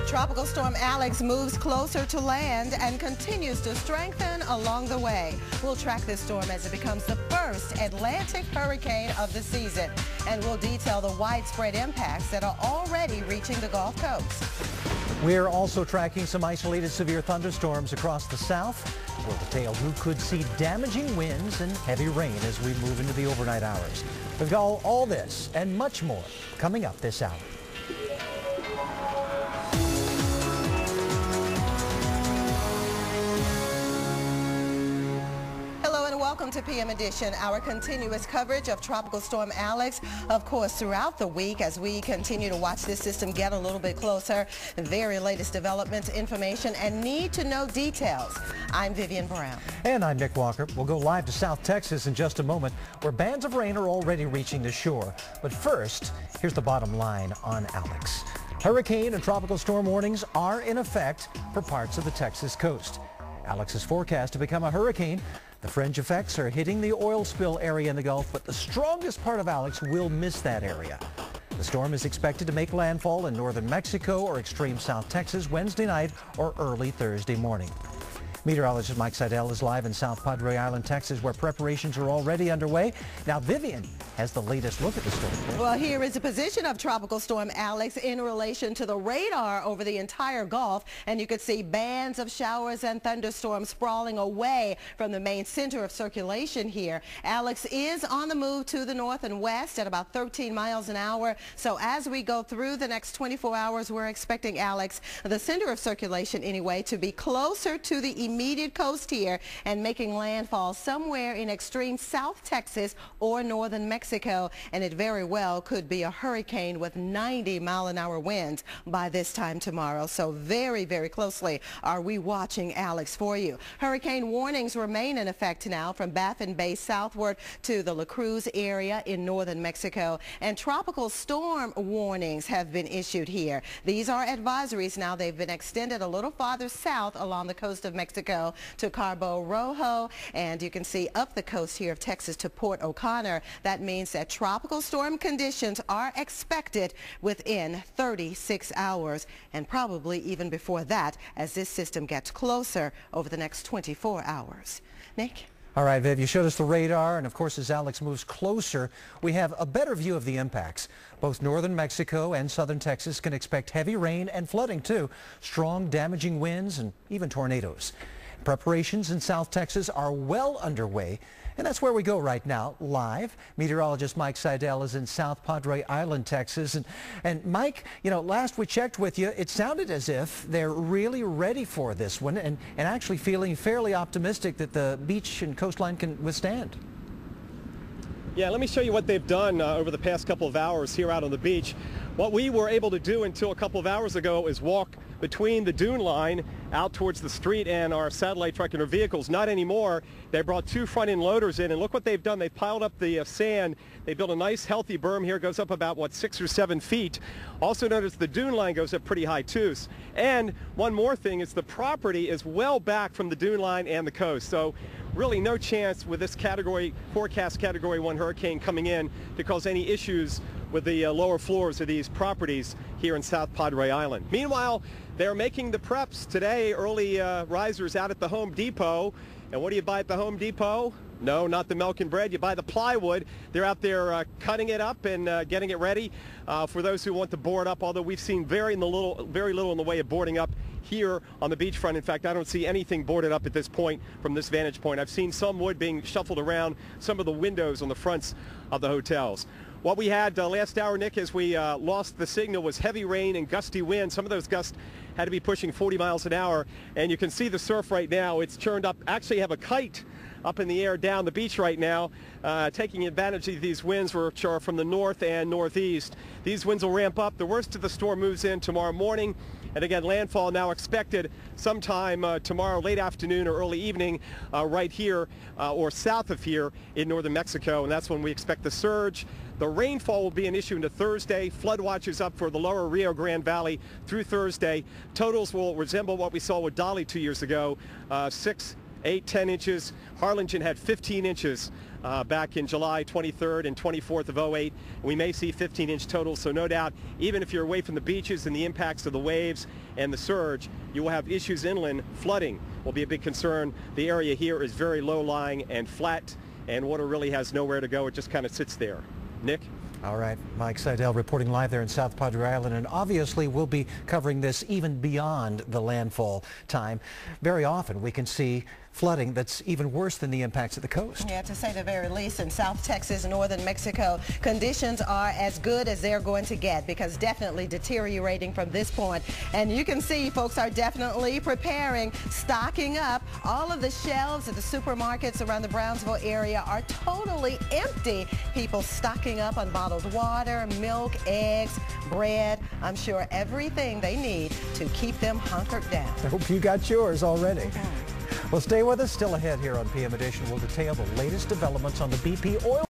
Tropical storm Alex moves closer to land and continues to strengthen along the way. We'll track this storm as it becomes the first Atlantic hurricane of the season, and we'll detail the widespread impacts that are already reaching the Gulf Coast. We're also tracking some isolated severe thunderstorms across the south. We'll detail who could see damaging winds and heavy rain as we move into the overnight hours. We've got all this and much more coming up this hour. Welcome to PM Edition, our continuous coverage of Tropical Storm Alex, of course, throughout the week as we continue to watch this system get a little bit closer. The very latest developments, information, and need-to-know details. I'm Vivian Brown. And I'm Nick Walker. We'll go live to South Texas in just a moment, where bands of rain are already reaching the shore. But first, here's the bottom line on Alex. Hurricane and tropical storm warnings are in effect for parts of the Texas coast. Alex is forecast to become a hurricane. The fringe effects are hitting the oil spill area in the Gulf, but the strongest part of Alex will miss that area. The storm is expected to make landfall in northern Mexico or extreme South Texas Wednesday night or early Thursday morning. Meteorologist Mike Seidel is live in South Padre Island, Texas, where preparations are already underway. Now, Vivian has the latest look at the storm. Well, here is the position of Tropical Storm Alex in relation to the radar over the entire Gulf. And you can see bands of showers and thunderstorms sprawling away from the main center of circulation here. Alex is on the move to the north and west at about 13 miles an hour. So as we go through the next 24 hours, we're expecting Alex, the center of circulation anyway, to be closer to the immediate coast here and making landfall somewhere in extreme South Texas or northern Mexico, and it very well could be a hurricane with 90-mile-an-hour winds by this time tomorrow. So very, very closely are we watching Alex for you. Hurricane warnings remain in effect now from Baffin Bay southward to the La Cruz area in northern Mexico, and tropical storm warnings have been issued here. These are advisories now. They've been extended a little farther south along the coast of Mexico to Cabo Rojo, and you can see up the coast here of Texas to Port O'Connor. That means that tropical storm conditions are expected within 36 hours, and probably even before that as this system gets closer over the next 24 hours. Nick? All right, Viv, you showed us the radar, and of course, as Alex moves closer, we have a better view of the impacts. Both northern Mexico and southern Texas can expect heavy rain and flooding, too. Strong, damaging winds and even tornadoes. Preparations in South Texas are well underway, and that's where we go right now, live. Meteorologist Mike Seidel is in South Padre Island, Texas. And Mike, you know, last we checked with you, it sounded as if they're really ready for this one and actually feeling fairly optimistic that the beach and coastline can withstand. Yeah, let me show you what they've done over the past couple of hours here out on the beach. What we were able to do until a couple of hours ago is walk between the dune line out towards the street and our satellite truck and our vehicles. Not anymore. They brought two front-end loaders in, and look what they've done. They've piled up the sand. They built a nice, healthy berm here. It goes up about, 6 or 7 feet. Also notice the dune line goes up pretty high, too. And one more thing is the property is well back from the dune line and the coast. So really no chance with this forecast Category 1 hurricane coming in to cause any issues with the lower floors of these properties here in South Padre Island. Meanwhile, they're making the preps today, early risers out at the Home Depot. And what do you buy at the Home Depot? No, not the milk and bread. You buy the plywood. They're out there cutting it up and getting it ready for those who want to board up, although we've seen very little in the way of boarding up here on the beachfront. In fact, I don't see anything boarded up at this point from this vantage point. I've seen some wood being shuffled around some of the windows on the fronts of the hotels. What we had last hour, Nick, as we lost the signal, was heavy rain and gusty wind. Some of those gusts had to be pushing 40 miles an hour. And you can see the surf right now. It's churned up. Actually have a kite up in the air down the beach right now, taking advantage of these winds, which are from the north and northeast. These winds will ramp up. The worst of the storm moves in tomorrow morning. And again, landfall now expected sometime tomorrow late afternoon or early evening right here or south of here in northern Mexico. And that's when we expect the surge. The rainfall will be an issue into Thursday. Flood watches up for the lower Rio Grande Valley through Thursday. Totals will resemble what we saw with Dolly 2 years ago, 6 8, 10 inches. Harlingen had 15 inches back in July 23rd and 24th of 08. We may see 15-inch totals, so no doubt, even if you're away from the beaches and the impacts of the waves and the surge, you will have issues inland. Flooding will be a big concern. The area here is very low-lying and flat, and water really has nowhere to go. It just kind of sits there. Nick? All right, Mike Seidel reporting live there in South Padre Island, and obviously we'll be covering this even beyond the landfall time. Very often we can see flooding that's even worse than the impacts at the coast. Yeah, to say the very least, in South Texas, northern Mexico, conditions are as good as they're going to get, because definitely deteriorating from this point. And you can see folks are definitely preparing, stocking up. All of the shelves at the supermarkets around the Brownsville area are totally empty. People stocking up on bottled water, milk, eggs, bread. I'm sure everything they need to keep them hunkered down. I hope you got yours already. Well, stay with us. Still ahead here on PM Edition, we'll detail the latest developments on the BP oil